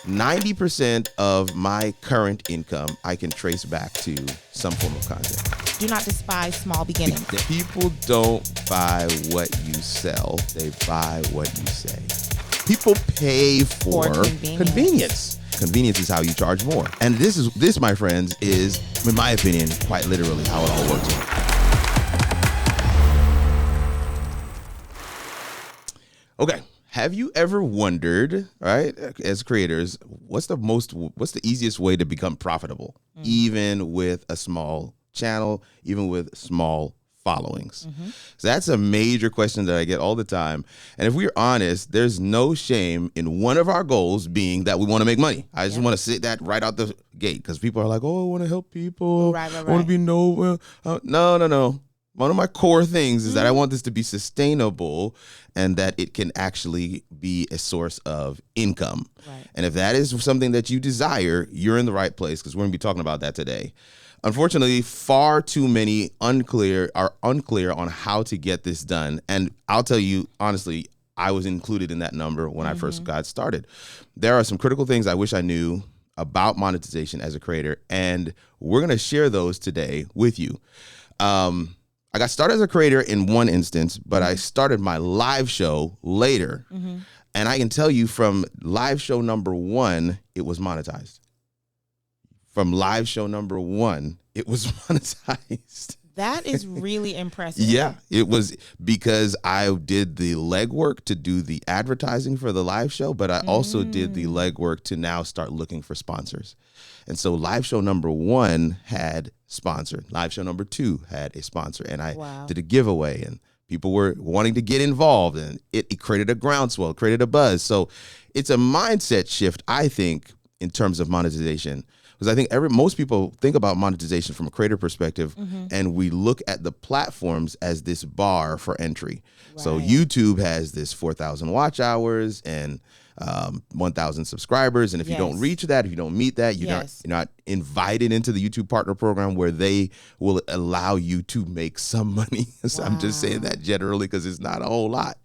90% of my current income I can trace back to some form of content. Do not despise small beginnings. People don't buy what you sell, they buy what you say. People pay for convenience. Convenience is how you charge more. And this, my friends, is, in my opinion, quite literally how it all works. Okay. Have you ever wondered, right, as creators, what's the easiest way to become profitable, even with a small channel, even with small followings? So that's a major question that I get all the time. And if we're honest, there's no shame in one of our goals being that we want to make money. I just want to say that right out the gate, because people are like, oh, I want to help people. Right. I want to be no. One of my core things is that I want this to be sustainable and that it can actually be a source of income. Right. And if that is something that you desire, you're in the right place, because we're going to be talking about that today. Unfortunately, far too many are unclear on how to get this done. And I'll tell you, honestly, I was included in that number when I first got started. There are some critical things I wish I knew about monetization as a creator, and we're going to share those today with you. I got started as a creator in one instance, but I started my live show later. And I can tell you from live show number 1, it was monetized. From live show number 1, it was monetized. That is really impressive. Yeah, it was, because I did the legwork to do the advertising for the live show, but I also did the legwork to now start looking for sponsors. And so live show number 1 had sponsored. Live show number 2 had a sponsor, and I did a giveaway, and people were wanting to get involved, and it created a groundswell, created a buzz. So it's a mindset shift, I think, in terms of monetization. Because I think most people think about monetization from a creator perspective, and we look at the platforms as this bar for entry. Right. So YouTube has this 4,000 watch hours and 1,000 subscribers, and if you don't reach that, if you don't meet that, you're not invited into the YouTube Partner Program, where they will allow you to make some money. So I'm just saying that generally, because it's not a whole lot.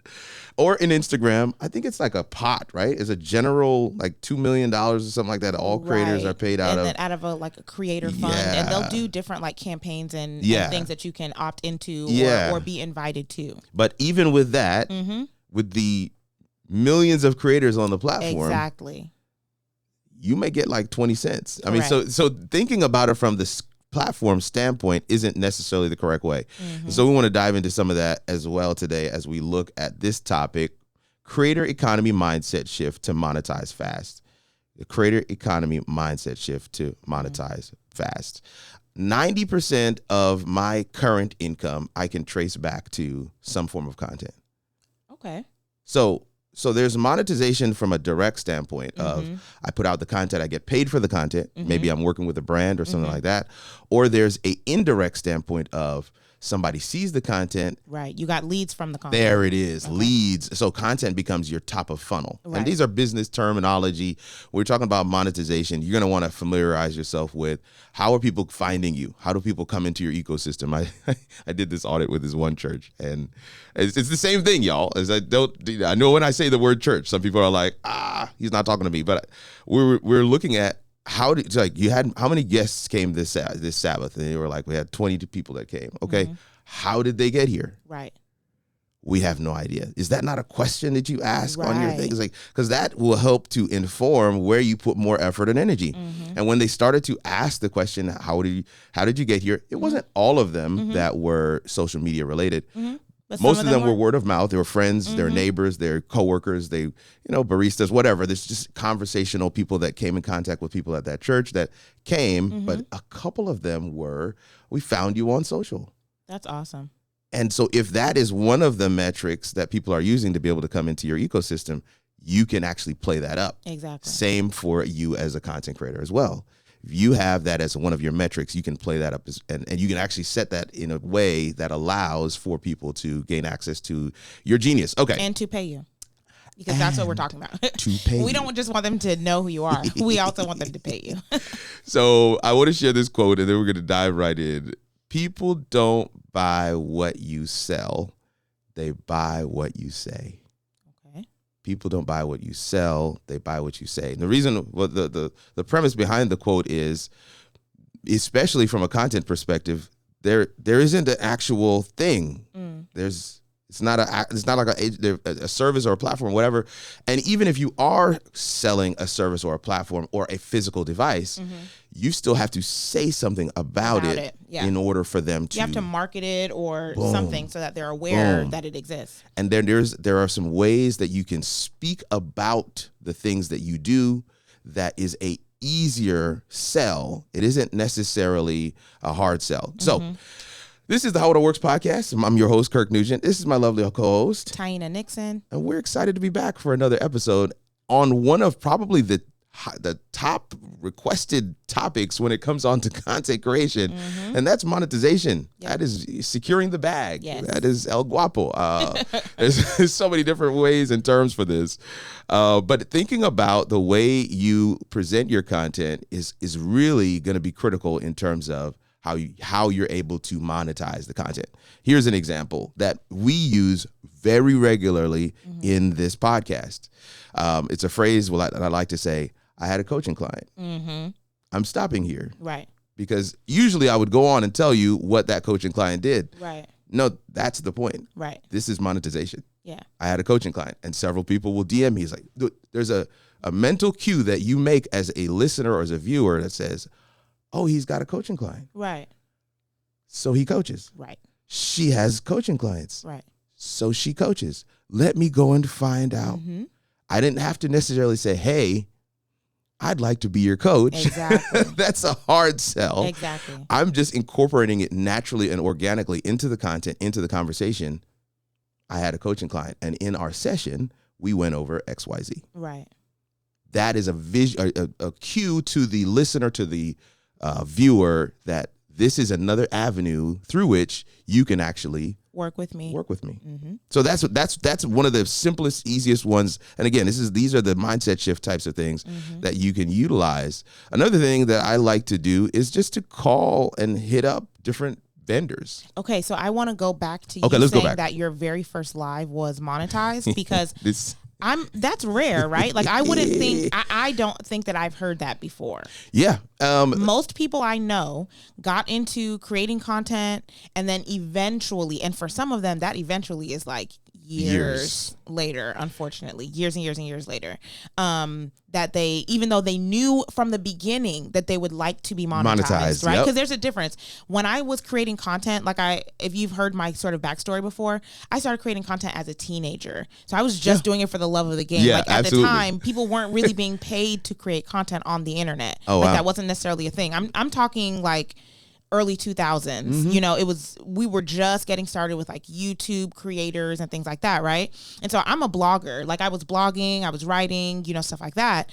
Or in Instagram, I think it's like a pot, right? It's a general like $2 million or something like that. All creators are paid out of. And then out of a creator fund. And they'll do different like campaigns and things that you can opt into or be invited to. But even with that, with the millions of creators on the platform, you may get like 20 cents. I mean, so thinking about it from this platform standpoint isn't necessarily the correct way. So we want to dive into some of that as well today as we look at this topic: creator economy mindset shift to monetize fast. The creator economy mindset shift to monetize fast. 90% of my current income I can trace back to some form of content. Okay. So there's monetization from a direct standpoint of I put out the content, I get paid for the content. Maybe I'm working with a brand or something like that. Or there's a indirect standpoint of somebody sees the content. Right. You got leads from the content. There it is. Okay. Leads. So content becomes your top of funnel. Right. And these are business terminology. We're talking about monetization. You're going to want to familiarize yourself with how are people finding you? How do people come into your ecosystem? I did this audit with this one church, and it's the same thing, y'all. I know when I say the word church, some people are like, he's not talking to me. But we're looking at how many guests came this Sabbath? And they were like, we had 22 people that came. Okay. How did they get here? Right. We have no idea. Is that not a question that you ask on your things? Like, because that will help to inform where you put more effort and energy. And when they started to ask the question, how did you get here? It wasn't all of them that were social media related. But most of them were word of mouth. They were friends, their neighbors, their coworkers, baristas, whatever. There's just conversational people that came in contact with people at that church that came. But a couple of them we found you on social. That's awesome. And so if that is one of the metrics that people are using to be able to come into your ecosystem, you can actually play that up. Exactly. Same for you as a content creator as well. If you have that as one of your metrics, you can play that up and you can actually set that in a way that allows for people to gain access to your genius. Okay. And to pay you. Because that's what we're talking about. To pay We don't just want them to know who you are. We also want them to pay you. So I want to share this quote, and then we're going to dive right in. People don't buy what you sell. They buy what you say. Okay. people don't buy what you sell, they buy what you say. And the reason, well, the premise behind the quote is, especially from a content perspective, there isn't an actual thing. It's not like a service or a platform, whatever. And even if you are selling a service or a platform or a physical device, you still have to say something about it. In order for them to. You have to market it or something so that they're aware that it exists. And then there are some ways that you can speak about the things that you do that is a easier sell. It isn't necessarily a hard sell. So this is the How It All Works podcast. I'm your host, Kirk Nugent. This is my lovely co-host, Taina Nixon. And we're excited to be back for another episode on one of probably the top requested topics when it comes on to content creation. And that's monetization. That is securing the bag. That is El Guapo. There's so many different ways and terms for this. But thinking about the way you present your content is really going to be critical in terms of how you're able to monetize the content. Here's an example that we use very regularly in this podcast. It's a phrase that I like to say, I had a coaching client. I'm stopping here. Right. Because usually I would go on and tell you what that coaching client did. Right. No, that's the point. Right. This is monetization. Yeah. I had a coaching client and several people will DM me. He's like, dude, there's a mental cue that you make as a listener or as a viewer that says, oh, he's got a coaching client. Right. So he coaches. Right. She has coaching clients. Right. So she coaches. Let me go and find out. I didn't have to necessarily say, hey, I'd like to be your coach. Exactly. That's a hard sell. Exactly. I'm just incorporating it naturally and organically into the content, into the conversation. I had a coaching client, and in our session, we went over XYZ. Right. That is a cue to the listener, to the viewer, that this is another avenue through which you can actually work with me. So that's one of the simplest, easiest ones. And again, these are the mindset shift types of things that you can utilize. Another thing that I like to do is just to call and hit up different vendors. Okay, so I want to go back to you saying that your very first live was monetized, because that's rare, right? Like I wouldn't think, I don't think that I've heard that before. Yeah. Most people I know got into creating content and then eventually, and for some of them that eventually is like years later, unfortunately, years and years and years later, that they, even though they knew from the beginning that they would like to be monetized, right? Because there's a difference. When I was creating content, if you've heard my sort of backstory before, I started creating content as a teenager. So I was just doing it for the love of the game. At the time, people weren't really being paid to create content on the internet. That wasn't necessarily a thing. I'm talking like early 2000s. You know, we were just getting started with like YouTube creators and things like that, right? And so I'm a blogger. Like I was blogging, I was writing, stuff like that,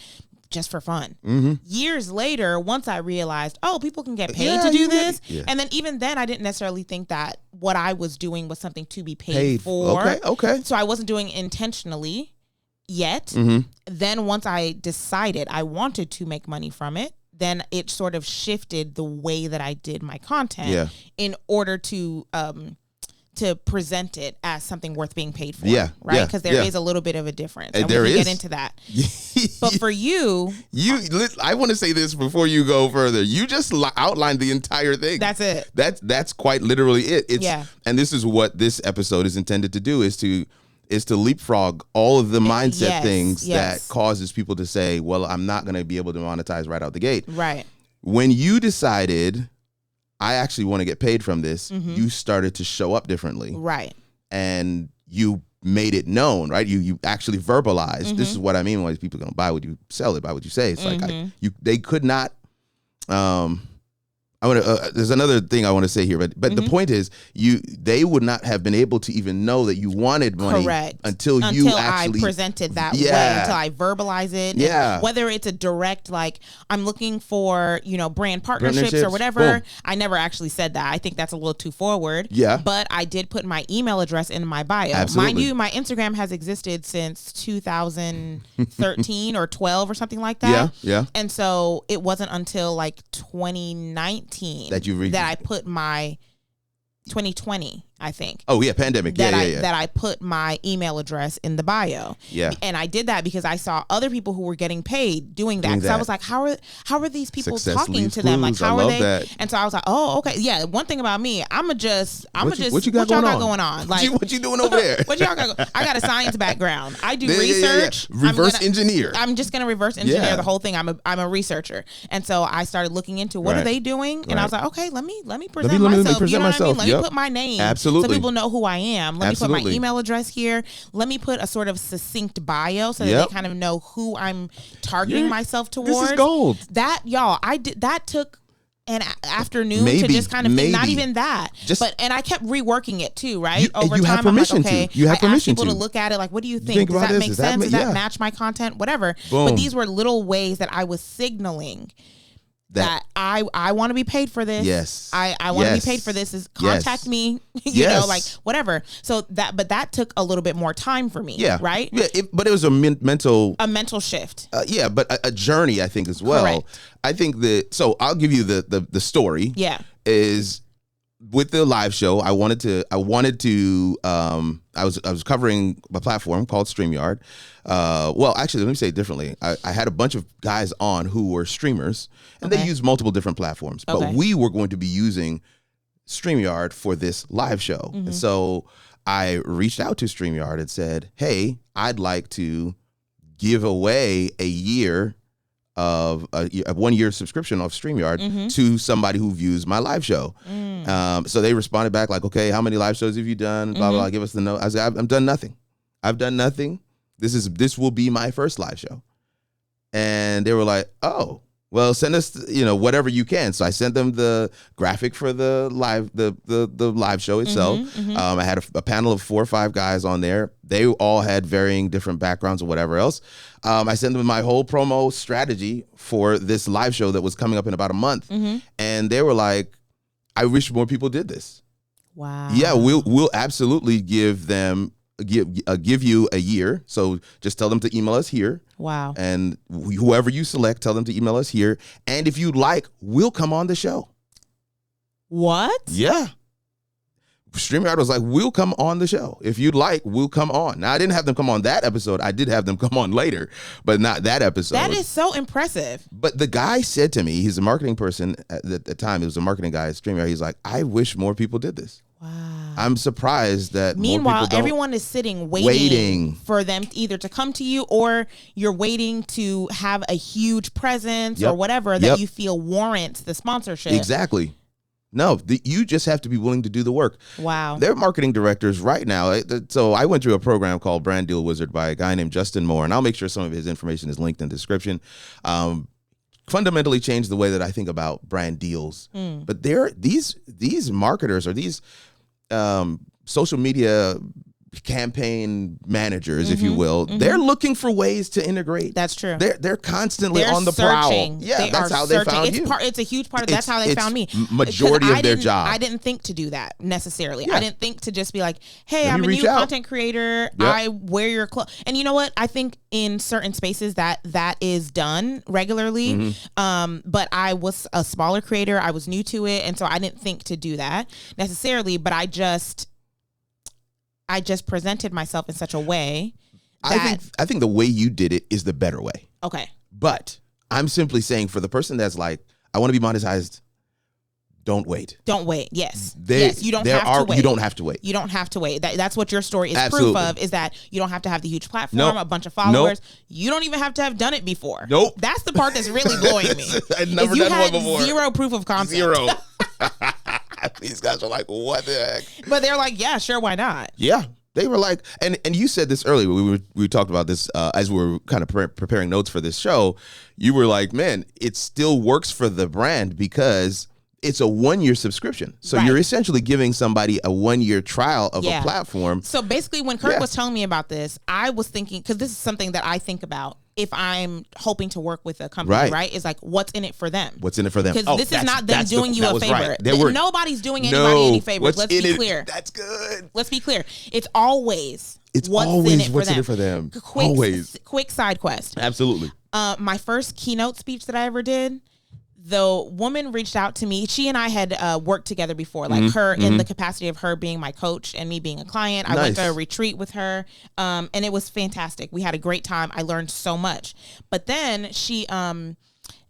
just for fun. Years later, once I realized, people can get paid to do this. And then even then, I didn't necessarily think that what I was doing was something to be paid for. Okay. So I wasn't doing it intentionally yet. Then once I decided I wanted to make money from it, then it sort of shifted the way that I did my content in order to present it as something worth being paid for. Right? Because there is a little bit of a difference. And we can get into that. But for you, I want to say this before you go further. You just outlined the entire thing. That's it. That's quite literally it. And this is what this episode is intended to do, is to leapfrog all of the mindset things that causes people to say, well, I'm not going to be able to monetize right out the gate. Right. When you decided, I actually want to get paid from this, you started to show up differently. Right. And you made it known, right? You actually verbalized, this is what I mean when people are going to buy what you sell, buy what you say. It's like they could not... there's another thing I want to say here, but the point is, they would not have been able to even know that you wanted money until I presented that way, until I verbalize it. Yeah. And whether it's a direct, like I'm looking for, brand partnerships or whatever. Boom. I never actually said that. I think that's a little too forward. Yeah. But I did put my email address in my bio. Absolutely. Mind you, my Instagram has existed since 2013 or 12 or something like that. Yeah. And so it wasn't until like 2019 that I put my 2020 I think. Oh yeah, pandemic. That I put my email address in the bio. Yeah. And I did that because I saw other people who were getting paid doing that. So I was like, how are these people talking to them? Like, how are they? That. And so I was like, oh, okay. Yeah. One thing about me, what y'all got going on? Like, what you doing over there? What y'all got? I got a science background. I do research. Reverse engineer. I'm just gonna reverse engineer the whole thing. I'm a researcher. And so I started looking into what are they doing? And I was like, okay, let me present myself. You know what I mean? Let me put my name. Absolutely. So people know who I am. Let me put my email address here. Let me put a sort of succinct bio so that they kind of know who I'm targeting myself towards. This is gold. That took an afternoon to just kind of think, not even that. And I kept reworking it too, right? Over you time, have permission I'm like, okay, you have I permission asked people to look at it like, what do you think? Does that make sense? Does that match my content? Whatever. Boom. But these were little ways that I was signaling that I want to be paid for this. Yes. I want to be paid for this. Is contact me, you know, like whatever. So that took a little bit more time for me. Yeah. Right. Yeah. But it was a mental shift. But a journey, I think, as well. Correct. I think so I'll give you the story. Yeah. Is with the live show, I was covering a platform called StreamYard. Well, actually, let me say it differently. I had a bunch of guys on who were streamers, and they used multiple different platforms. But we were going to be using StreamYard for this live show. And so I reached out to StreamYard and said, hey, I'd like to give away a year of a 1 year subscription of StreamYard to somebody who views my live show. So they responded back like, okay, how many live shows have you done? Blah, blah, blah. Give us the note. I said, I've done nothing. I've done nothing. This will be my first live show. And they were like, oh, well, send us, whatever you can. So I sent them the graphic for the live show itself. I had a panel of 4 or 5 guys on there. They all had varying different backgrounds or whatever else. I sent them my whole promo strategy for this live show that was coming up in about a month. And they were like, I wish more people did this. Wow. Yeah, we'll absolutely give you a year. So just tell them to email us here. Wow. And whoever you select, tell them to email us here. And if you'd like, we'll come on the show. What? Yeah. StreamYard was like, we'll come on the show. If you'd like, we'll come on. Now, I didn't have them come on that episode. I did have them come on later, but not that episode. That is so impressive. But the guy said to me, he's a marketing person at the time. It was a marketing guy at StreamYard. He's like, I wish more people did this. Wow. I'm surprised that meanwhile, everyone is sitting waiting for them either to come to you, or you're waiting to have a huge presence or whatever that you feel warrants the sponsorship. Exactly. No, you just have to be willing to do the work. Wow. They're marketing directors right now. So I went through a program called Brand Deal Wizard by a guy named Justin Moore, and I'll make sure some of his information is linked in the description. Fundamentally changed the way that I think about brand deals. But these marketers or these social media campaign managers, if you will, they're looking for ways to integrate. That's true. They're constantly on the prowl. Yeah, that's how they found you. It's a huge part of that's how they found me. Majority of their job. I didn't think to do that necessarily. Yeah. I didn't think to just be like, hey, I'm a new content creator. Yep. I wear your clothes. And you know what? I think in certain spaces that is done regularly. But I was a smaller creator. I was new to it. And so I didn't think to do that necessarily, but I just presented myself in such a way that I think the way you did it is the better way. Okay. But I'm simply saying, for the person that's like, I want to be monetized, don't wait. Don't wait. Yes. Yes. You don't have to wait. You don't have to wait. You don't have to wait. That's what your story is proof of, is that you don't have to have the huge platform, a bunch of followers. You don't even have to have done it before. Nope. That's the part that's really blowing me. I've never done one before. Zero proof of concept. Zero. These guys are like, what the heck? But they're like, yeah, sure, why not? Yeah. They were like, and you said this earlier. We talked about this as we were kind of preparing notes for this show. You were like, man, it still works for the brand because it's a 1 year subscription. So you're essentially giving somebody a 1 year trial of a platform. So basically, when Kurt was telling me about this, I was thinking, because this is something that I think about if I'm hoping to work with a company, right? Is like, what's in it for them? What's in it for them? Because this is not them doing you a favor. Right. Nobody's doing anybody any favors. Let's be clear. That's good. Let's be clear. It's always what's in it for them. Always. Quick side quest. Absolutely. My first keynote speech that I ever did, the woman reached out to me. She and I had worked together before, like her in the capacity of her being my coach and me being a client. I went to a retreat with her, and it was fantastic. We had a great time. I learned so much. But then she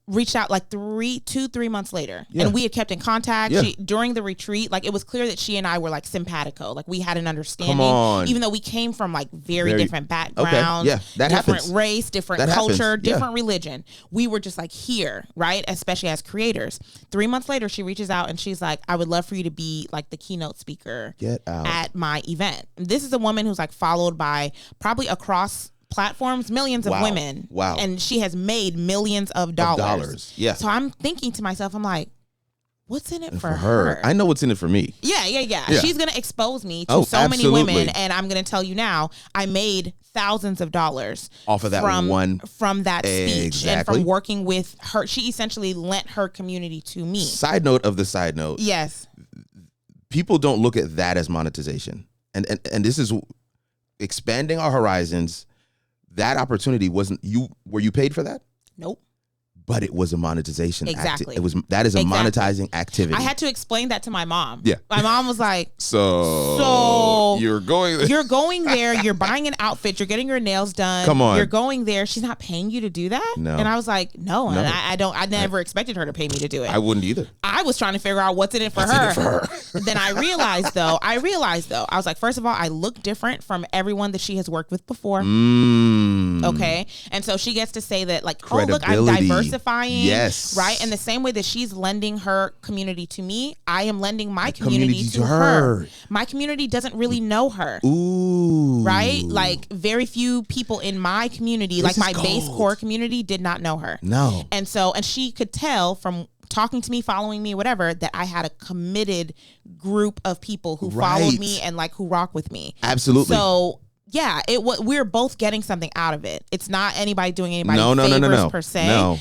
reached out like 3 months later, and we had kept in contact. During the retreat, like it was clear that she and I were like simpatico, like we had an understanding, even though we came from like very different backgrounds, that different happens. race, different culture, different religion. We were just like here, right? Especially as creators. 3 months later, she reaches out and she's like, I would love for you to be like the keynote speaker at my event. This is a woman who's like followed by probably across platforms, millions of women. Wow. And she has made millions of dollars. Yeah. So I'm thinking to myself, I'm like, what's in it for her? I know what's in it for me. Yeah. She's going to expose me to so many women. And I'm going to tell you now, I made thousands of dollars off of that from that speech and from working with her. She essentially lent her community to me. Side note of the side note. Yes. People don't look at that as monetization. And this is expanding our horizons. That opportunity were you paid for that? Nope. But it was a monetization. Exactly. That is a monetizing activity. I had to explain that to my mom. Yeah. My mom was like, so you're going there. You're going there, you're buying an outfit, you're getting your nails done. Come on. You're going there. She's not paying you to do that? No. And I was like, no. And I never expected her to pay me to do it. I wouldn't either. I was trying to figure out what's in it for her. Then I realized though, I was like, first of all, I look different from everyone that she has worked with before. Okay. And so she gets to say that like, oh, look, I'm diversifying. Yes. Right. And the same way that she's lending her community to me, I am lending my community to her. My community doesn't really know her. Ooh. Right. Like very few people in my community, like my base core community, did not know her. No. And she could tell from talking to me, following me, whatever, that I had a committed group of people who followed me and like who rock with me. Absolutely. So yeah, we're both getting something out of it. It's not anybody doing anybody favors per se. No.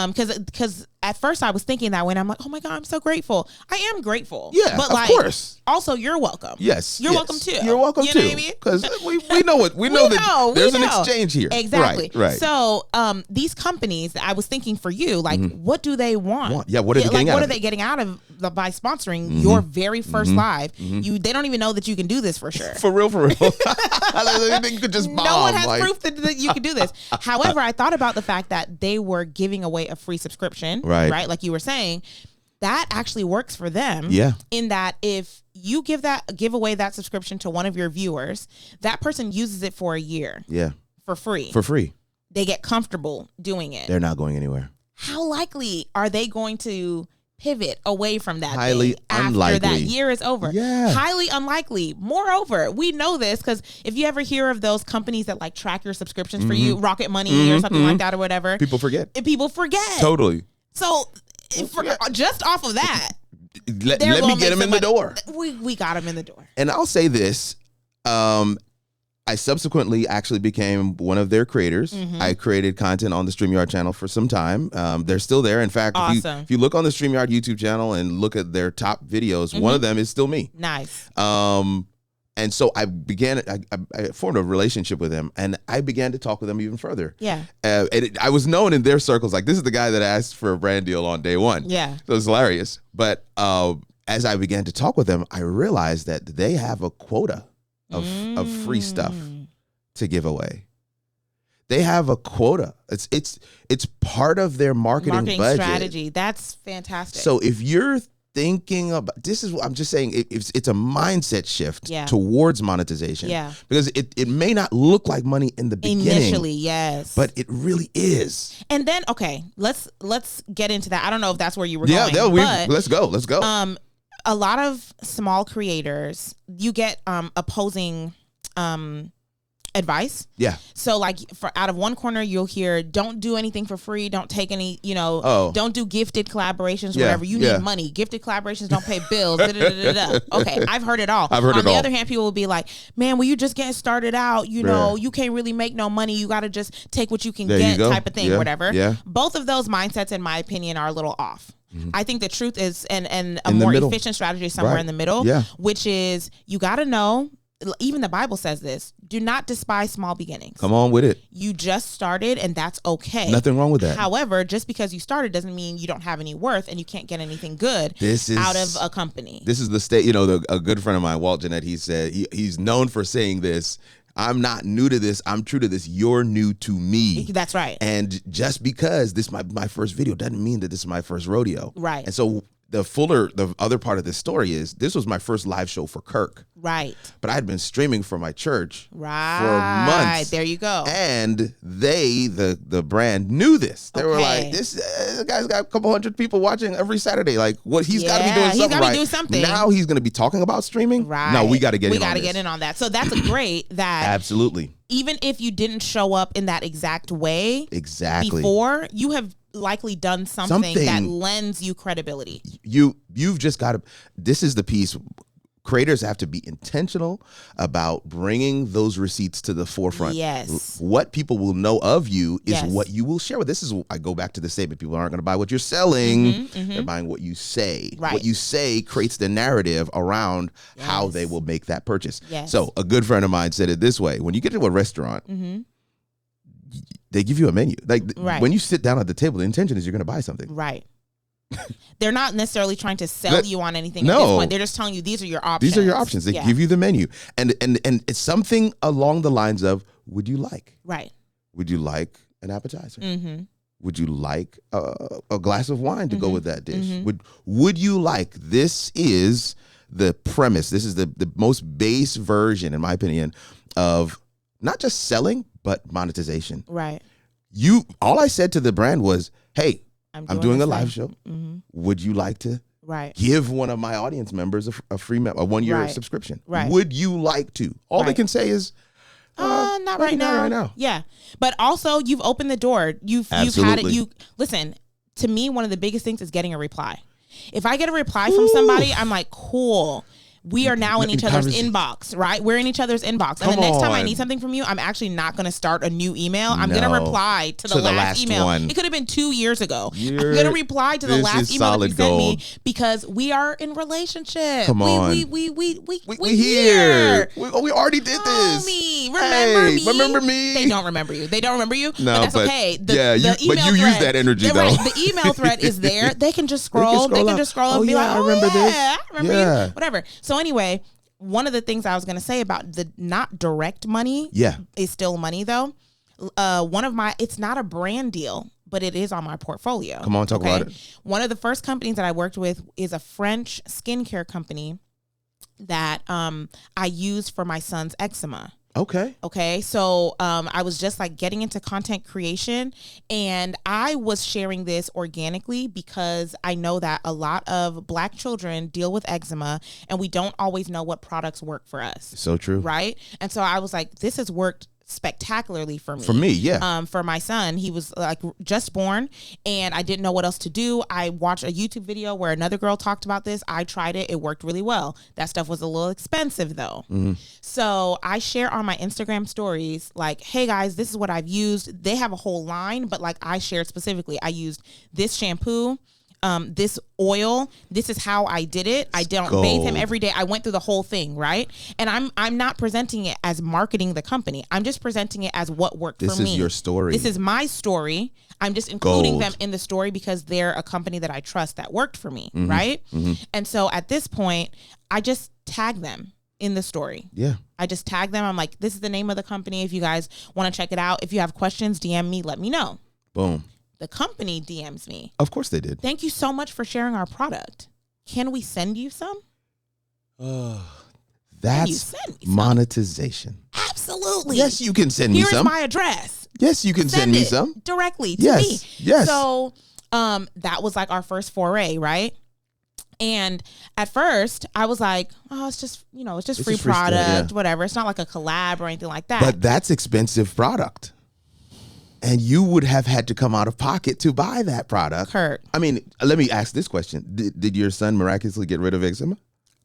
Because at first I was thinking that way, and I'm like, oh my God, I'm so grateful. I am grateful. Yeah, but of course. Also, you're welcome. Yes, you're welcome too. You're welcome too. You know what I mean? Because we know what we know that there's an exchange here. Exactly. Right. So these companies, I was thinking for you, like, what do they want? Yeah, what are they getting out of it? What are they getting out of by sponsoring your very first live? They don't even know that you can do this for sure. For real. They could just bomb. No one has proof that you can do this. However, I thought about the fact that they were giving away a free subscription, right? Like you were saying, that actually works for them. Yeah. In that if you give away that subscription to one of your viewers, that person uses it for a year. Yeah. For free. They get comfortable doing it. They're not going anywhere. How likely are they going to pivot away from that highly unlikely after that year is over? Yeah. Highly unlikely. Moreover, we know this because if you ever hear of those companies that like track your subscriptions for you, Rocket Money or something like that or whatever, people forget. Totally. So just off of that, let me get them in the door. We got them in the door. And I'll say this. I subsequently actually became one of their creators. I created content on the StreamYard channel for some time. They're still there. In fact, if you look on the StreamYard YouTube channel and look at their top videos, one of them is still me. Nice. And so I formed a relationship with them, and I began to talk with them even further. Yeah. I was known in their circles, like, this is the guy that asked for a brand deal on day one. Yeah. So it's hilarious. But as I began to talk with them, I realized that they have a quota of free stuff to give away. They have a quota. It's part of their marketing budget. Strategy. That's fantastic. So if you're thinking about, this is what I'm just saying, it's a mindset shift towards monetization. Yeah. Because it may not look like money in the beginning. Initially, yes. But it really is. And then, okay, let's get into that. I don't know if that's where you were going. Yeah, let's go. A lot of small creators, you get opposing advice. Yeah. So like out of one corner, you'll hear, don't do anything for free. Don't take any, don't do gifted collaborations, whatever. You need money. Gifted collaborations don't pay bills. Okay, I've heard it all. On the other hand, people will be like, man, when you just getting started out, you can't really make no money. You got to just take what you can get type of thing, whatever. Yeah. Both of those mindsets, in my opinion, are a little off. I think the truth is, and a more efficient strategy is somewhere in the middle, which is you got to know even the Bible says this, do not despise small beginnings. Come on with it. You just started and that's okay. Nothing wrong with that. However, just because you started doesn't mean you don't have any worth and you can't get anything good out of a company. This is the state, a good friend of mine, Walt Jeanette, he said, he's known for saying this. I'm not new to this. I'm true to this. You're new to me. That's right. And just because this is my first video doesn't mean that this is my first rodeo. Right. And so the other part of this story is this was my first live show for Kirk. Right. But I had been streaming for my church for Right. months. There you go. And the brand knew this. They were like, this guy's got a couple hundred people watching every Saturday. Like, what he's got to be doing something. He's got to right. be doing something. Now he's going to be talking about streaming. Right. No, we got to get in on this. We got to get in on that. So that's great that absolutely. Even if you didn't show up in that exact way before, you have likely done something that lends you credibility. You've just got to, this is the piece. Creators have to be intentional about bringing those receipts to the forefront. Yes. What people will know of you is what you will share with. This is, I go back to the statement, people aren't going to buy what you're selling. They're buying what you say. Right. What you say creates the narrative around how they will make that purchase. Yes. So a good friend of mine said it this way. When you get to a restaurant, they give you a menu. Like when you sit down at the table, the intention is you're going to buy something. Right. They're not necessarily trying to sell you on anything at this point. They're just telling you these are your options. These are your options. They give you the menu. And it's something along the lines of, would you like? Right. Would you like an appetizer? Would you like a glass of wine to go with that dish? Would you like, this is the premise. This is the most base version, in my opinion, of not just selling, but monetization. Right. All I said to the brand was, hey, I'm doing a live show. Would you like to give one of my audience members a free a 1-year subscription? Right. Would you like to? All they can say is, not right now. Not right now. Yeah. But also you've opened the door. You've had it. Listen, to me, one of the biggest things is getting a reply. If I get a reply from somebody, I'm like, cool. We are now in each other's inbox, right? We're in each other's inbox. And the next time I need something from you, I'm actually not going to start a new email. I'm going to reply to the last email. One. It could have been 2 years ago. I'm going to reply to the last email that you sent me because we are in relationship. Come on. We here. We already did this. Remember me. They don't remember you. No, but that's okay. But you use that energy though. Right. The email thread is there. They can just scroll. They can just scroll and be like, I remember this. I remember you. Whatever. So anyway, one of the things I was going to say about the not direct money is still money though. It's not a brand deal, but it is on my portfolio. Come on, talk about it. One of the first companies that I worked with is a French skincare that I used for my son's eczema. Okay. So I was just like getting into content creation, and I was sharing this organically because I know that a lot of Black children deal with eczema and we don't always know what products work for us. So true. Right. And so I was like, this has worked spectacularly for me. For me, yeah. For my son, he was like just born and I didn't know what else to do. I watched a YouTube video where another girl talked about this. I tried it. It worked really well. That stuff was a little expensive though. So I share on my Instagram stories like, hey guys, this is what I've used. They have a whole line, but like I shared specifically, I used this shampoo, this oil, this is how I did it. I don't bathe him every day. I went through the whole thing, right? And I'm not presenting it as marketing the company. I'm just presenting it as what worked for me. This is your story. This is my story. I'm just including them in the story because they're a company that I trust that worked for me, right? And so at this point, I just tag them in the story. Yeah. I just tag them. I'm like, this is the name of the company. If you guys want to check it out, if you have questions, DM me, let me know. Boom. The company DMs me. Of course they did. Thank you so much for sharing our product. Can we send you some? That's monetization. Absolutely. Yes, you can send me some. Here's my address. Yes, you can send me some. Directly to me. Yes. So that was like our first foray, right? And at first I was like, oh, it's just free product, whatever. It's not like a collab or anything like that. But that's expensive product. And you would have had to come out of pocket to buy that product. Kurt. I mean, let me ask this question. Did your son miraculously get rid of eczema?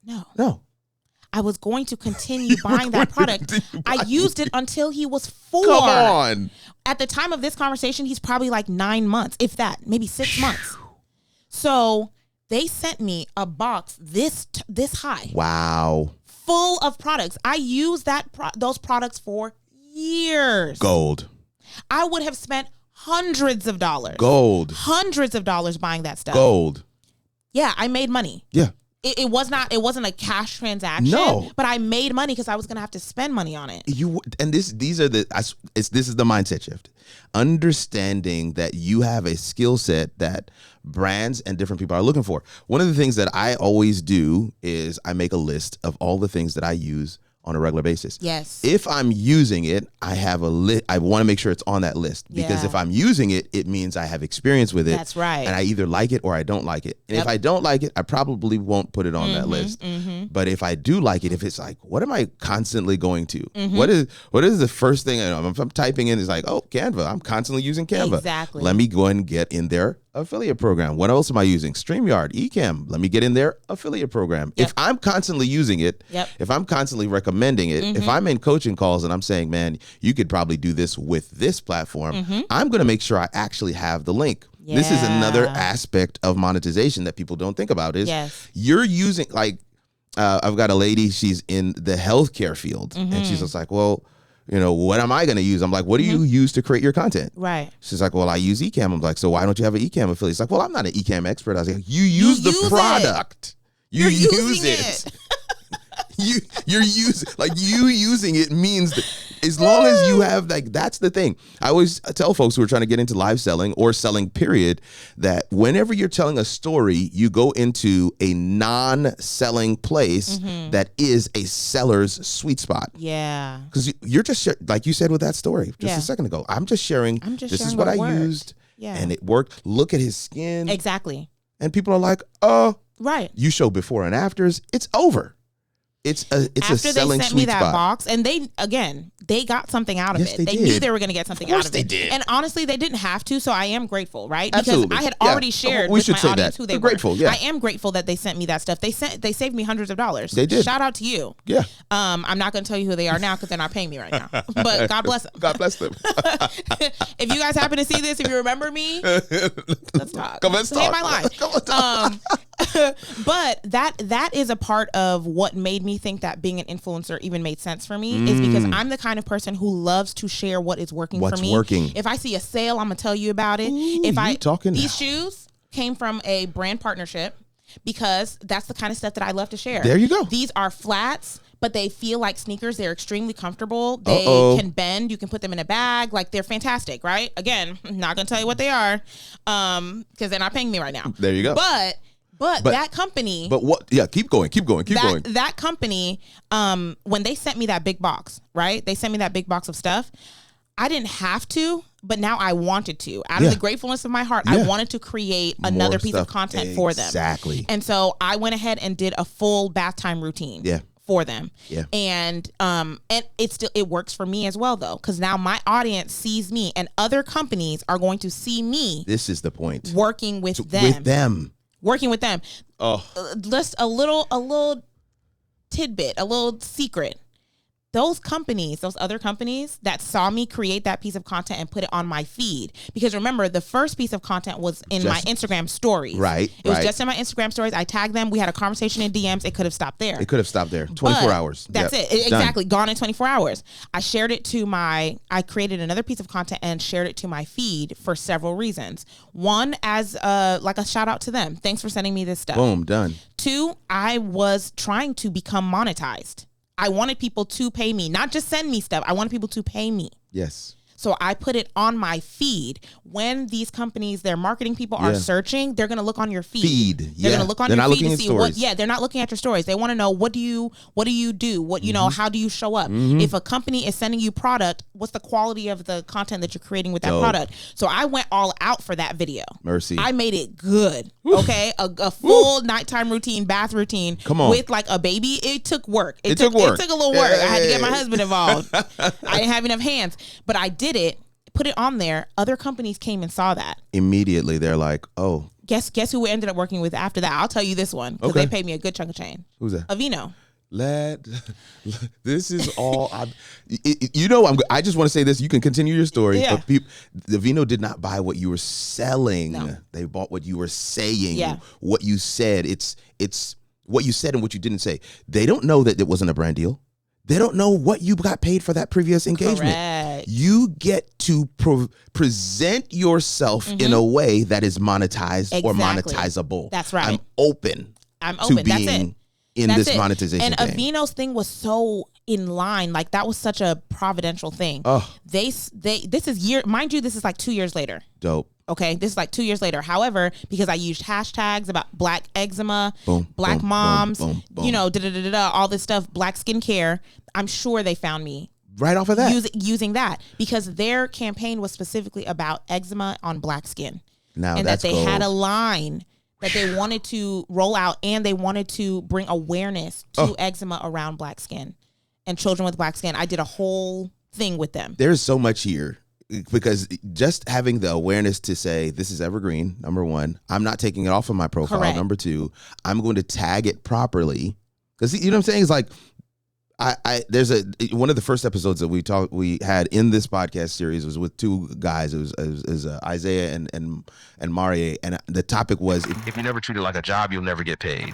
No. I was going to continue buying that product. I used it until he was 4. Come on. At the time of this conversation, he's probably like 9 months, if that, maybe 6 months. So they sent me a box this high. Wow. full of products. I use those products for years. Gold. I would have spent hundreds of dollars. Gold. Hundreds of dollars buying that stuff. Gold. Yeah, I made money. Yeah. It wasn't a cash transaction. No. But I made money because I was gonna have to spend money on it. This is the mindset shift. Understanding that you have a skill set that brands and different people are looking for. One of the things that I always do is I make a list of all the things that I use on a regular basis. Yes. If I'm using it, I have a list. I want to make sure it's on that list because if I'm using it, it means I have experience with it. That's right. And I either like it or I don't like it. And if I don't like it, I probably won't put it on that list. But if I do like it, if it's like, what am I constantly going to? What is the first thing if I'm typing in? It's like, oh, Canva. I'm constantly using Canva. Exactly. Let me go ahead and get in their affiliate program. What else am I using? StreamYard, Ecamm. Let me get in their affiliate program. If I'm constantly using it, if I'm constantly recommending it, if I'm in coaching calls and I'm saying, man, you could probably do this with this platform, I'm going to make sure I actually have the link. This is another aspect of monetization that people don't think about is you're using, like, I've got a lady, she's in the healthcare field and she's just like, well, what am I going to use? I'm like, what do you use to create your content? Right. She's like, well, I use Ecamm. I'm like, so why don't you have an Ecamm affiliate? She's like, well, I'm not an Ecamm expert. I was like, you use the product. You're use using it. You're using it means that as long as you have, like, that's the thing. I always tell folks who are trying to get into live selling or selling period, that whenever you're telling a story, you go into a non-selling place that is a seller's sweet spot. Yeah. Because you're just, like you said with that story just a second ago, I'm just sharing, this is what I used and it worked. Look at his skin. Exactly. And people are like, oh, right. You show before and afters, it's over. It's a selling they sent sweet me that spot. Box, and they got something out of it. They knew they were going to get something out of it. They did. And honestly, they didn't have to, so I am grateful, right? Absolutely. Because I had already shared with my audience who they were. Grateful, yeah. I am grateful that they sent me that stuff. They saved me hundreds of dollars. They did. Shout out to you. Yeah. I'm not going to tell you who they are now because they're not paying me right now. But God bless them. God bless them. If you guys happen to see this, if you remember me, let's talk. Let's talk. Hit my line. Come on, talk. But that is a part of what made me think that being an influencer even made sense for me is because I'm the kind of person who loves to share what is working for me. What's working. If I see a sale, I'm gonna tell you about it. These shoes came from a brand partnership because that's the kind of stuff that I love to share. There you go. These are flats, but they feel like sneakers. They're extremely comfortable. They can bend. You can put them in a bag. Like, they're fantastic, right? Again, I'm not gonna tell you what they are because they're not paying me right now. There you go. But that company. But what? Yeah, keep going. That company, when they sent me that big box, right? They sent me that big box of stuff. I didn't have to, but now I wanted to. Out of the gratefulness of my heart, I wanted to create another piece of content for them. Exactly. And so I went ahead and did a full bath time routine. For them. And it works for me as well, though, because now my audience sees me and other companies are going to see me. This is the point. Working with them. Working with them. Oh, Just a little tidbit, a little secret. Those other companies that saw me create that piece of content and put it on my feed. Because remember, the first piece of content was in my Instagram stories. Right. It was just in my Instagram stories. I tagged them. We had a conversation in DMs. It could have stopped there. 24 hours. That's it. Exactly. Gone in 24 hours. I shared it I created another piece of content and shared it to my feed for several reasons. One, as like a shout out to them. Thanks for sending me this stuff. Boom, done. Two, I was trying to become monetized. I wanted people to pay me, not just send me stuff. I wanted people to pay me. Yes. So I put it on my feed. When these companies, their marketing people are searching, they're going to look on your feed. They're going to look on your feed to see what. Yeah, they're not looking at your stories. They want to know what do you do? What how do you show up? If a company is sending you product, what's the quality of the content that you're creating with that product? So I went all out for that video. Mercy. I made it good. Okay, a full nighttime routine, bath routine. Come on. With like a baby. It took work. It took work. It took a little work. I had to get my husband involved. I didn't have enough hands, but I did it. Put it on there. Other companies came and saw that. Immediately, they're like, "Oh, guess who we ended up working with after that?" I'll tell you this one because they paid me a good chunk of change. Who's that? Aveeno. This is all. I just want to say this. You can continue your story. Yeah. But Aveeno did not buy what you were selling. No. They bought what you were saying. Yeah. What you said. It's what you said and what you didn't say. They don't know that it wasn't a brand deal. They don't know what you got paid for that previous engagement. Correct. You get to present yourself in a way that is monetized or monetizable. That's right. I'm open. To being in this monetization and game. Aveeno's thing was so in line. Like, that was such a providential thing. Oh. This is mind you, this is like 2 years later. Dope. Okay, this is like 2 years later. However, because I used hashtags about black eczema, boom, black boom, moms, boom, boom, boom. you know, all this stuff, black skincare, I'm sure they found me right off of that. Using that, because their campaign was specifically about eczema on black skin. Now and that's that they gold. had a line that they wanted to roll out, and they wanted to bring awareness to eczema around black skin and children with black skin. I did a whole thing with them. There's so much here. Because just having the awareness to say, this is evergreen, number one, I'm not taking it off of my profile. Correct. Number two, I'm going to tag it properly. Because you know what I'm saying? It's like, there's one of the first episodes that we had in this podcast series was with two guys. It was Isaiah and Marie, and the topic was, if you never treat it like a job, you'll never get paid.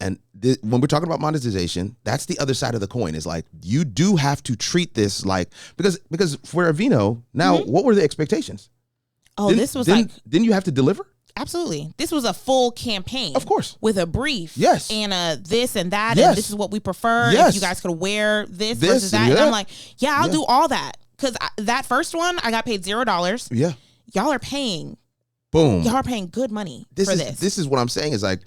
And when we're talking about monetization, that's the other side of the coin. Is like, you do have to treat this like, because for Aveeno, now what were the expectations? Didn't you have to deliver? Absolutely. This was a full campaign. Of course. With a brief. Yes. And this and that. Yes. And this is what we prefer. Yes. If you guys could wear this versus that. And I'm like, yeah, I'll do all that. Because that first one, I got paid $0. Yeah. Y'all are paying. Boom. Y'all are paying good money for this. This is what I'm saying is like,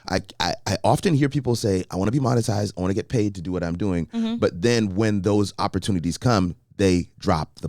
I often hear people say, I want to be monetized. I want to get paid to do what I'm doing. But then when those opportunities come, they drop the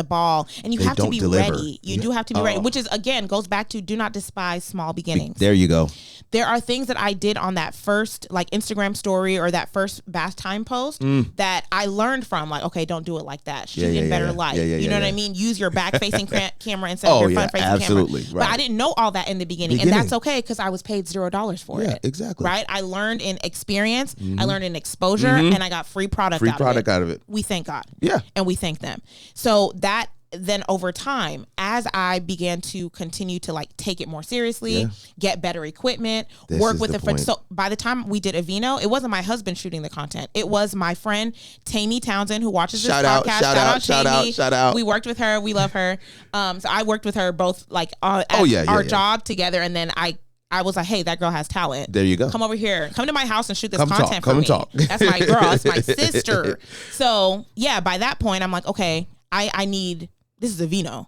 ball. And you have to be ready. You do have to be ready, which is, again, goes back to do not despise small beginnings. There you go. There are things that I did on that first like Instagram story or that first bath time post that I learned from, like, okay, don't do it like that. Shoot in better light. You know what I mean? Use your back facing camera instead of your front facing absolutely, camera. right. But I didn't know all that in the beginning. And that's okay, because I was paid $0 for it. Exactly. Right? I learned in experience, I learned in exposure, and I got free product out of it. We thank God. Yeah. And we thank them. So that then over time, as I began to continue to like take it more seriously, get better equipment, work with the so by the time we did Aveeno, it wasn't my husband shooting the content. It was my friend Tammy Townsend, who watches this podcast. Shout out. We worked with her. We love her. So I worked with her both like at our job together, and then I was like, hey, that girl has talent. There you go. Come over here. Come to my house and shoot this content for me. Come and talk. That's my girl. That's my sister. So yeah, by that point, I'm like, okay, I need, this is Aveeno.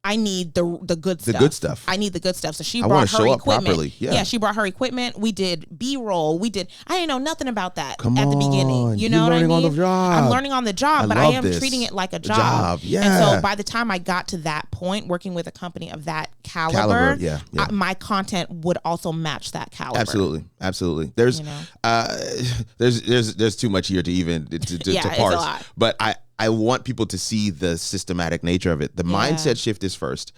I need the good stuff. The good stuff. I need the good stuff. So she brought her equipment. Properly. Yeah, she brought her equipment. We did B-roll. I didn't know nothing about that at the on. beginning. You know what I mean? On the job. I'm learning on the job, but I am treating it like a job. Yeah. And so by the time I got to that point, working with a company of that caliber, my content would also match that caliber. Absolutely. There's there's too much here to even to parse. It's a lot. But I want people to see the systematic nature of it. The mindset shift is first.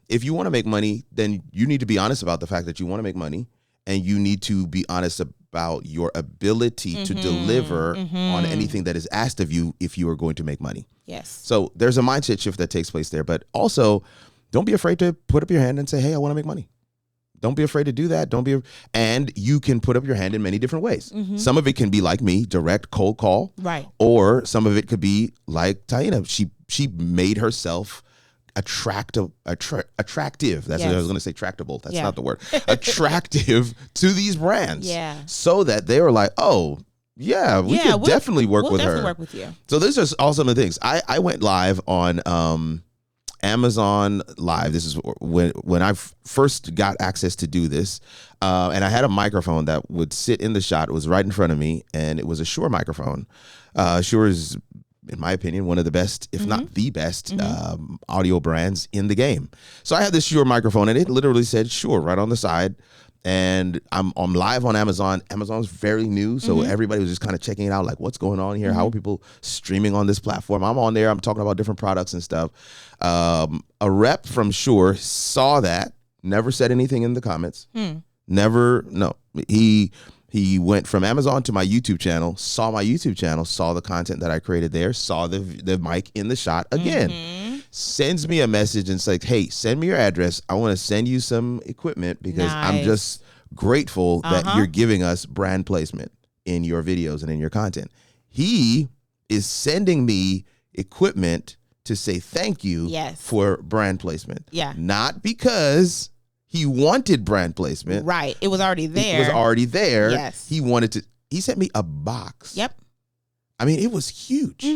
If you want to make money, then you need to be honest about the fact that you want to make money, and you need to be honest about your ability to deliver on anything that is asked of you if you are going to make money. Yes. So there's a mindset shift that takes place there, but also don't be afraid to put up your hand and say, hey, I want to make money. Don't be afraid to do that. And you can put up your hand in many different ways. Some of it can be like me, direct cold call. Right. Or some of it could be like Taina. She made herself attractive. That's what I was going to say, tractable. That's not the word. Attractive to these brands. Yeah. So that they were like, oh, yeah, we could definitely work with her. We'll definitely work with you. So these are all some of the things. I went live on Amazon Live. This is when I first got access to do this, and I had a microphone that would sit in the shot. It was right in front of me, and it was a Shure microphone. Shure is, in my opinion, one of the best, if not the best, audio brands in the game. So I had this Shure microphone, and it literally said Shure right on the side. And I'm live on Amazon. Amazon's very new, so everybody was just kind of checking it out, like, what's going on here? How are people streaming on this platform? I'm on there. I'm talking about different products and stuff. A rep from Shure saw that, never said anything in the comments. No. He went from Amazon to my YouTube channel, saw my YouTube channel, saw the content that I created there, saw the mic in the shot again. Sends me a message and says, hey, send me your address. I want to send you some equipment because I'm just grateful that you're giving us brand placement in your videos and in your content. He is sending me equipment to say thank you for brand placement. Yeah. Not because he wanted brand placement. Right. It was already there. It was already there. Yes. He sent me a box. Yep. I mean, it was huge.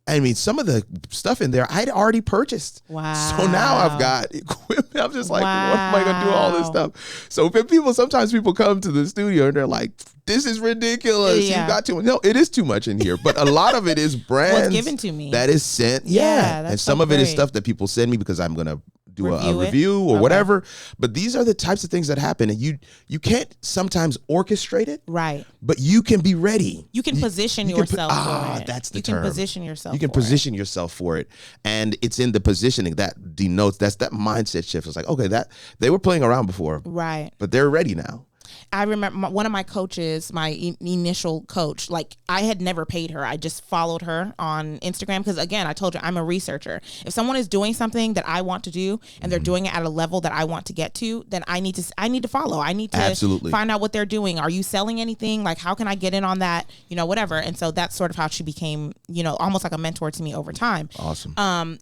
I mean, some of the stuff in there I'd already purchased. Wow. So now I've got equipment. I'm just like, what am I going to do all this stuff? So sometimes people come to the studio and they're like, this is ridiculous. You got too much. No, it is too much in here. But a lot of it is brands given to me that is sent. Yeah. And some of it is stuff that people send me because I'm going to do a review or whatever. But these are the types of things that happen. And you can't sometimes orchestrate it. Right. But you can be ready. You can position yourself for it. That's the term. You can position yourself You can position yourself for it. And it's in the positioning that denotes, that's that mindset shift. It's like, okay, that they were playing around before. Right. But they're ready now. I remember one of my coaches, my initial coach, like I had never paid her. I just followed her on Instagram because, again, I told you I'm a researcher. If someone is doing something that I want to do and they're doing it at a level that I want to get to, then I need to follow. I need to find out what they're doing. Are you selling anything? Like, how can I get in on that? Whatever. And so that's sort of how she became, almost like a mentor to me over time. Awesome.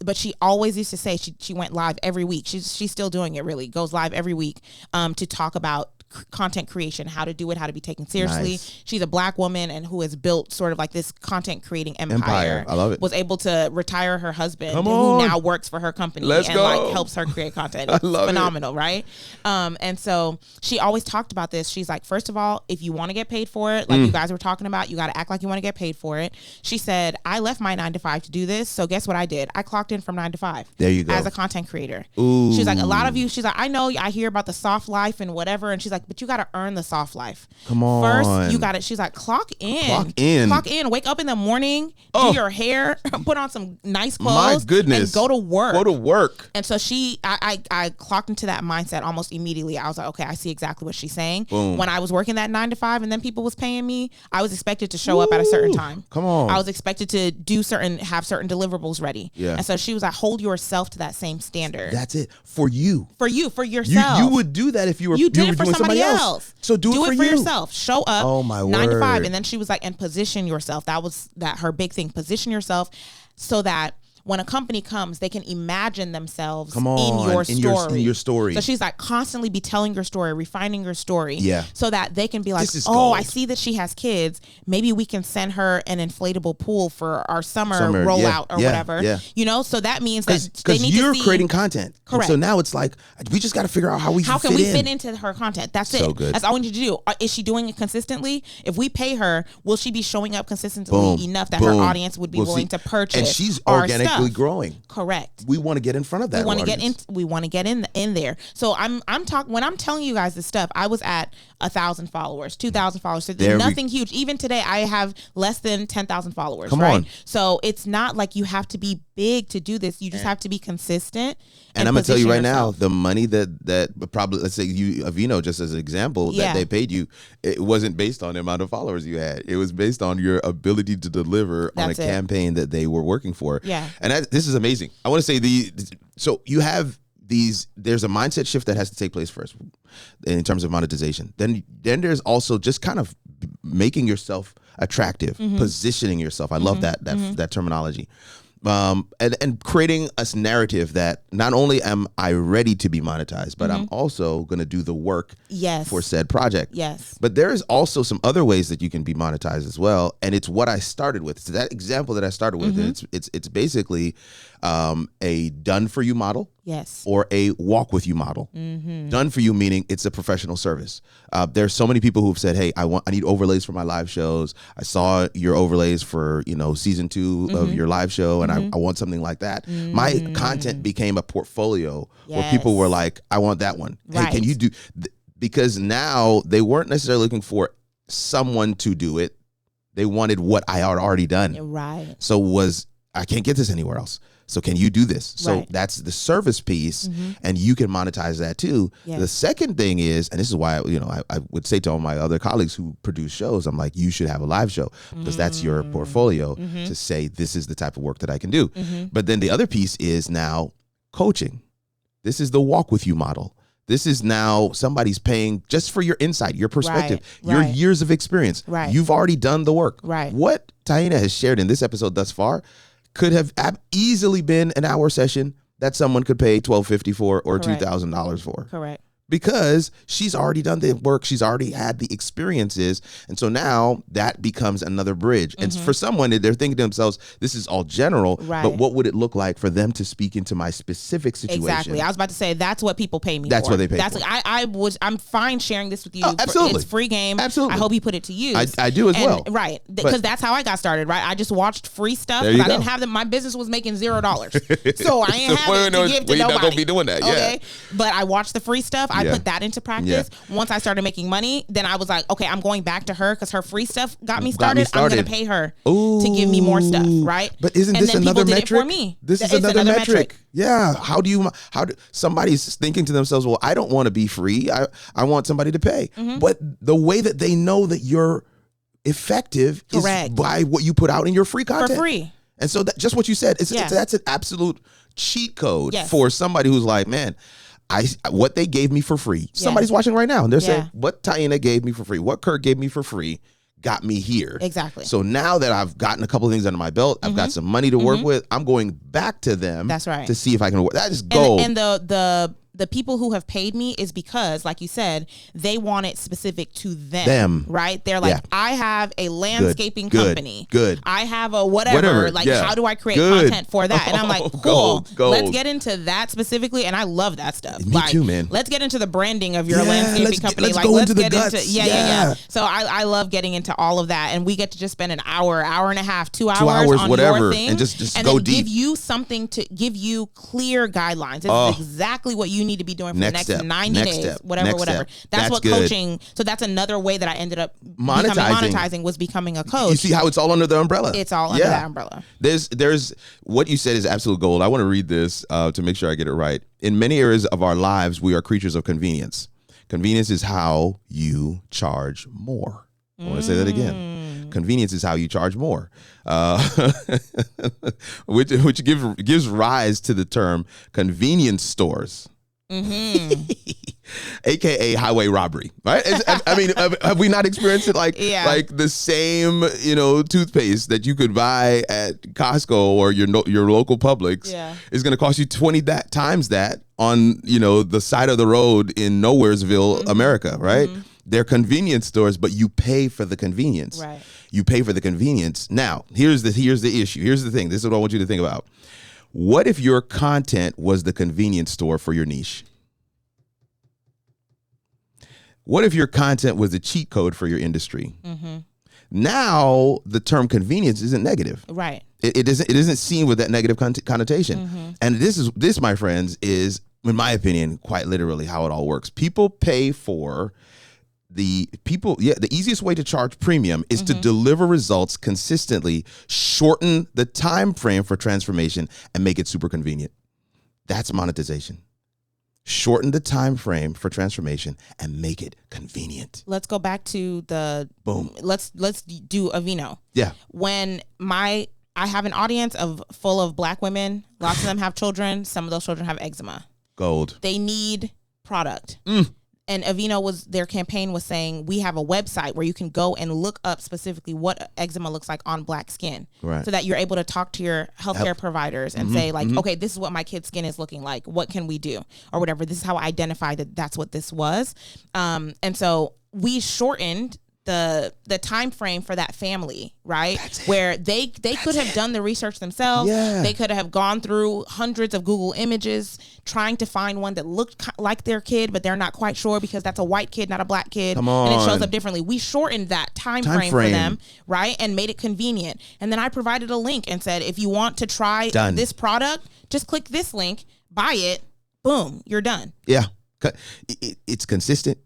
But she always used to say she went live every week. She's still doing it, really. Goes live every week to talk about content creation, how to do it, how to be taken seriously. Nice. She's a Black woman and who has built sort of like this content creating empire. I love it. Was able to retire her husband, who now works for her company and like helps her create content. It's phenomenal, right? And so she always talked about this. She's like, first of all, if you want to get paid for it, like you guys were talking about, you got to act like you want to get paid for it. She said, I left my 9 to 5 to do this. So guess what I did? I clocked in from 9 to 5. There you go. As a content creator. Ooh. She's like, a lot of you, she's like, I know I hear about the soft life and whatever. And she's like, but you got to earn the soft life. Come on. First, you got it. She's like, clock in. Wake up in the morning, do your hair, put on some nice clothes. My goodness. And go to work. And so I clocked into that mindset almost immediately. I was like, okay, I see exactly what she's saying. Boom. When I was working that 9 to 5 and then people was paying me, I was expected to show up at a certain time. Come on. I was expected to have certain deliverables ready. Yeah. And so she was like, hold yourself to that same standard. That's it. For yourself. You would do that if you were did it for doing somebody else. So do it for yourself. Show up. Oh my 9 word. to 5. And then she was like, and position yourself. That was her big thing. Position yourself so that when a company comes, they can imagine themselves in your story. So she's like, constantly be telling your story, refining your story. Yeah. So that they can be like, gold. I see that she has kids. Maybe we can send her an inflatable pool for our summer rollout or whatever. Yeah. So that means that because you're creating content. Correct. And so now it's like, we just got to figure out how can we fit into her content. That's so it. Good. That's all we need to do. Is she doing it consistently? If we pay her, will she be showing up consistently enough that her audience would be willing to purchase? And she's organically growing. Correct. We want to get in front of that. We want to get in there. So I'm talking when I'm telling you guys this stuff. I was at 1,000 followers, 2,000 followers. So nothing huge. Even today, I have less than 10,000 followers. Come on. So it's not like you have to be big to do this. You just have to be consistent. And I'm gonna tell you right now, the money that probably, let's say you, Avino, just as an example, that they paid you, it wasn't based on the amount of followers you had. It was based on your ability to deliver on a campaign that they were working for. Yeah. And this is amazing. I want to say so you have there's a mindset shift that has to take place first in terms of monetization. Then there's also just kind of making yourself attractive, positioning yourself. I love that terminology. And creating a narrative that not only am I ready to be monetized, but I'm also going to do the work for said project. Yes. But there is also some other ways that you can be monetized as well. And it's what I started with. So that example that I started with, it's basically a done for you model. Yes. Or a walk with you model. Done for you meaning it's a professional service. There's so many people who've said, hey, I need overlays for my live shows. I saw your overlays for, season 2 of your live show, and I want something like that. My content became a portfolio where people were like, I want that one. Hey, can you do because now they weren't necessarily looking for someone to do it. They wanted what I had already done. Right. So I can't get this anywhere else. So can you do this? So that's the service piece, and you can monetize that too. Yes. The second thing is, and this is why I would say to all my other colleagues who produce shows, I'm like, you should have a live show because that's your portfolio to say this is the type of work that I can do. But then the other piece is now coaching. This is the walk with you model. This is now somebody's paying just for your insight, your perspective, your right. years of experience. Right. You've already done the work. Right. What Taina has shared in this episode thus far could have easily been an hour session that someone could pay $1,250 for or $2,000 for. Correct. Because she's already done the work. She's already had the experiences. And so now that becomes another bridge. And for someone, they're thinking to themselves, this is all general, but what would it look like for them to speak into my specific situation? Exactly. I was about to say, that's what people pay me for. That's what they pay for. I'm fine sharing this with you. Oh, absolutely. It's free game. Absolutely. I hope you put it to use. I do as well. Right. Because that's how I got started, right? I just watched free stuff. There you I go. didn't have them. My business was making $0. So I ain't having to give to nobody. You're not going to be doing that. Okay. But I watched the free stuff. I put that into practice. Once I started making money, then I was like, okay, I'm going back to her because her free stuff got me started. I'm going to pay her to give me more stuff, right? But isn't this another metric? For me. This is another metric. Yeah. How do somebody's thinking to themselves, well, I don't want to be free. I want somebody to pay. But the way that they know that you're effective is by what you put out in your free content. For free. And so just what you said, that's an absolute cheat code for somebody who's like, man, what they gave me for free. Somebody's watching right now and they're saying, what Taina gave me for free, what Kurt gave me for free got me here. Exactly. So now that I've gotten a couple of things under my belt, I've got some money to work with, I'm going back to them to see if I can work. That is gold. And the people who have paid me is because, like you said, they want it specific to them. Right? They're like, I have a landscaping company. Good. I have a whatever. Like, how do I create content for that? And I'm like, cool. Let's get into that specifically. And I love that stuff. Me too, man. Let's get into the branding of your landscaping company. Let's go into the guts. So I love getting into all of that. And we get to just spend an hour and a half, 2 hours on whatever, your thing. And just and go then deep. give you something to give you clear guidelines. This is exactly what you need to be doing for the next 90 days, whatever. That's what coaching. So that's another way that I ended up monetizing was becoming a coach. You see how it's all under the umbrella. It's all under that umbrella. There's what you said is absolute gold. I want to read this to make sure I get it right. In many areas of our lives, we are creatures of convenience. Convenience is how you charge more. I want to say that again. Convenience is how you charge more, which gives rise to the term convenience stores. AKA highway robbery, right? I mean, have we not experienced it? Like the same, toothpaste that you could buy at Costco or your local Publix is going to cost you 20 times that on, the side of the road in Nowheresville, America, right? They're convenience stores, but you pay for the convenience. Right. You pay for the convenience. Now, here's the issue. Here's the thing. This is what I want you to think about. What if your content was the convenience store for your niche? What if your content was the cheat code for your industry? Now the term convenience isn't negative. Right. It isn't seen with that negative connotation. And this, my friends, is, in my opinion, quite literally how it all works. People pay for the easiest way to charge premium is to deliver results consistently, shorten the time frame for transformation, and make it super convenient. That's monetization. Shorten the time frame for transformation and make it convenient. Let's go back to the boom. Let's do Aveeno. Yeah. When I have an audience full of Black women, lots of them have children. Some of those children have eczema. Gold. They need product. And Aveeno their campaign was saying, we have a website where you can go and look up specifically what eczema looks like on Black skin. Right. So that you're able to talk to your healthcare providers and say like, okay, this is what my kid's skin is looking like. What can we do? Or whatever. This is how I identified that that's what this was. And so we shortened the time frame for that family, right? Where they could have done the research themselves. Yeah. They could have gone through hundreds of Google images trying to find one that looked like their kid, but they're not quite sure because that's a white kid, not a Black kid. Come on. And it shows up differently. We shortened that time frame for them, right? And made it convenient. And then I provided a link and said, if you want to try this product, just click this link, buy it, boom, you're done. Yeah. It's consistent.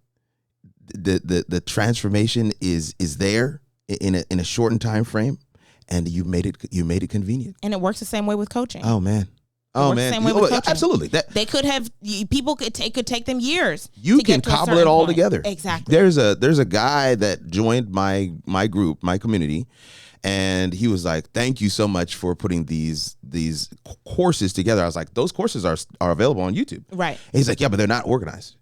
The transformation is there in a shortened time frame, and you made it convenient. And it works the same way with coaching. Oh man. Oh man. Same way with coaching. Absolutely. They could have could take them years. You can cobble it all together. Exactly. There's a guy that joined my group, my community, and he was like, "Thank you so much for putting these courses together." I was like, "Those courses are available on YouTube." Right. And he's like, "Yeah, but they're not organized."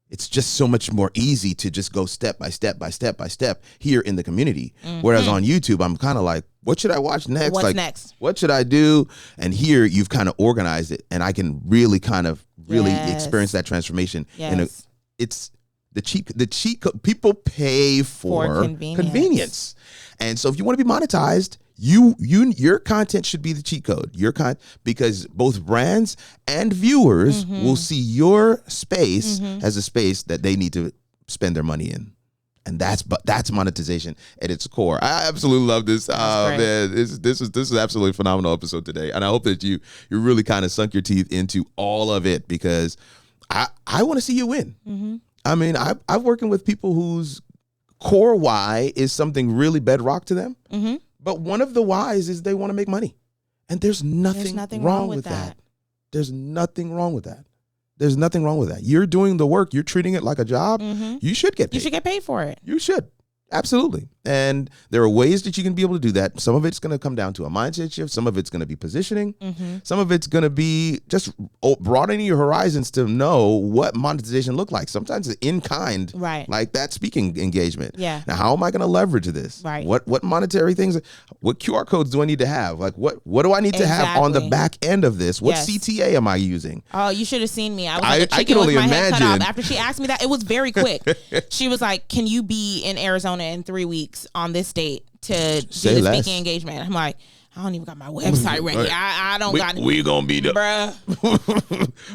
it's just so much more easy to just go step by step by step by step here in the community. Whereas on YouTube, I'm kind of like, what should I watch next? What's like, next? What should I do? And here you've kind of organized it, and I can really kind of experience that transformation. Yes. And it's the cheat code. People pay for convenience. And so if you want to be monetized, your content should be the cheat code. Because both brands and viewers will see your space as a space that they need to spend their money in. And that's monetization at its core. I absolutely love this. Man, this is absolutely a phenomenal episode today. And I hope that you really kind of sunk your teeth into all of it, because I want to see you win. I mean, I'm working with people whose core why is something really bedrock to them. But one of the whys is they want to make money. And there's nothing wrong with that. There's nothing wrong with that. There's nothing wrong with that. You're doing the work. You're treating it like a job. You should get paid. You should get paid for it. You should. Absolutely. And there are ways that you can be able to do that. Some of it's going to come down to a mindset shift. Some of it's going to be positioning. Some of it's going to be just broadening your horizons to know what monetization look like. Sometimes it's in kind, like that speaking engagement. Yeah. Now, how am I going to leverage this? Right. What monetary things, what QR codes do I need to have? Like what do I need to have on the back end of this? What CTA am I using? Oh, you should have seen me. I was like a chicken I can only with my imagine. head cut off. After she asked me that, it was very quick. She was like, can you be in Arizona in 3 weeks on this date to do the speaking engagement? I'm like, I don't even got my website ready. I don't got it. We gonna be the bruh.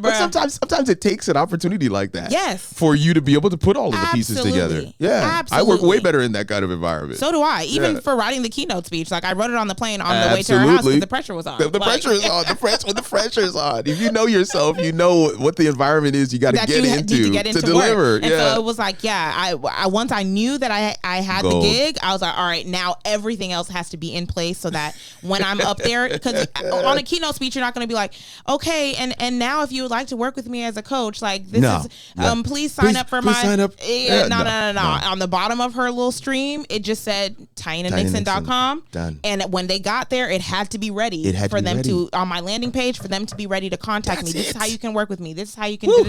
But sometimes it takes an opportunity like that. Yes. For you to be able to put all of the pieces together. Yeah. Absolutely. I work way better in that kind of environment. So do I. Even for writing the keynote speech. Like I wrote it on the plane on the way to her house because the pressure was on. The pressure is on. The pressure is on. If you know yourself, you know what the environment is you got to get into to deliver. And so it was like, I once I knew that I had the gig, I was like, all right, now everything else has to be in place so that when I'm up there, because on a keynote speech, you're not going to be like, okay, and now if you would like to work with me as a coach, like this is, please sign up for my. Sign up. No. On the bottom of her little stream, it just said TinyNixon.com. Done. And when they got there, it had to be ready for them to, on my landing page, for them to be ready to contact me. This is how you can work with me. This is how you can You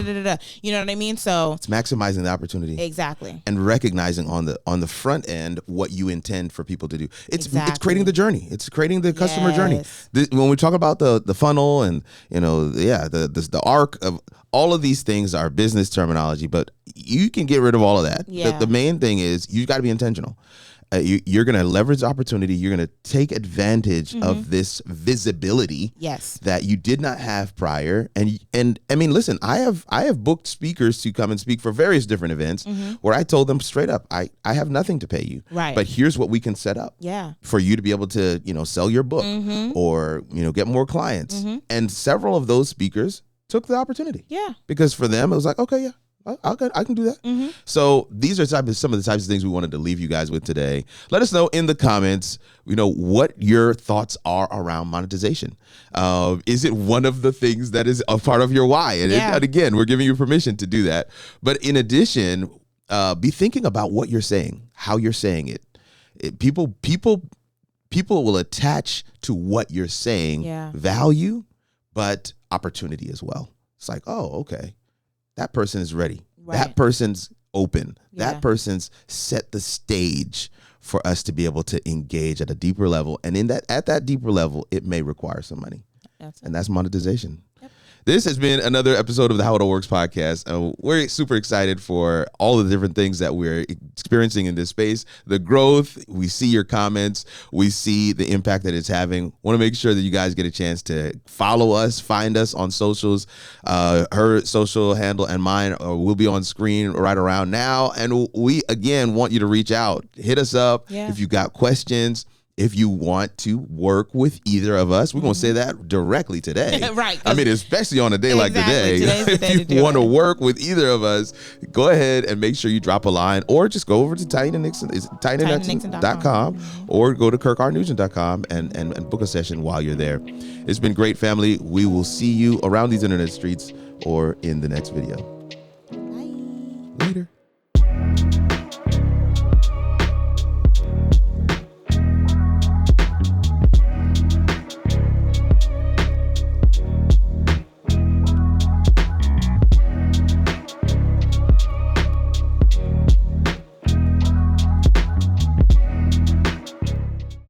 know what I mean? So it's maximizing the opportunity. Exactly. And recognizing on the front end what you intend for people to do. It's creating the journey. It's creating the customer journey. When we talk about the funnel and the arc of all of these things are business terminology, but you can get rid of all of that. The main thing is you got to be intentional. You're going to leverage opportunity. You're going to take advantage of this visibility that you did not have prior. And I mean, listen, I have booked speakers to come and speak for various different events where I told them straight up, I have nothing to pay you. Right. But here's what we can set up for you to be able to, sell your book or, get more clients. And several of those speakers took the opportunity. Yeah. Because for them, it was like, okay, I can do that. So these are some of the types of things we wanted to leave you guys with today. Let us know in the comments, what your thoughts are around monetization. Is it one of the things that is a part of your why? And again, we're giving you permission to do that. But in addition, be thinking about what you're saying, how you're saying it. People will attach to what you're saying value, but opportunity as well. It's like, oh, okay. That person is ready. Right. That person's open. That person's set the stage for us to be able to engage at a deeper level. And at that deeper level, it may require some money. And that's monetization. Yep. This has been another episode of the How It All Works podcast. We're super excited for all the different things that we're experiencing in this space. The growth, we see your comments, we see the impact that it's having. Want to make sure that you guys get a chance to follow us, find us on socials. Her social handle and mine will be on screen right around now. And we, again, want you to reach out. Hit us up if you got questions. If you want to work with either of us, we're going to say that directly today. Right. I mean, especially on a day like today. If you want to work with either of us, go ahead and make sure you drop a line or just go over to TinyNixon.com or go to KirkRNugent.com and book a session while you're there. It's been great, family. We will see you around these internet streets or in the next video.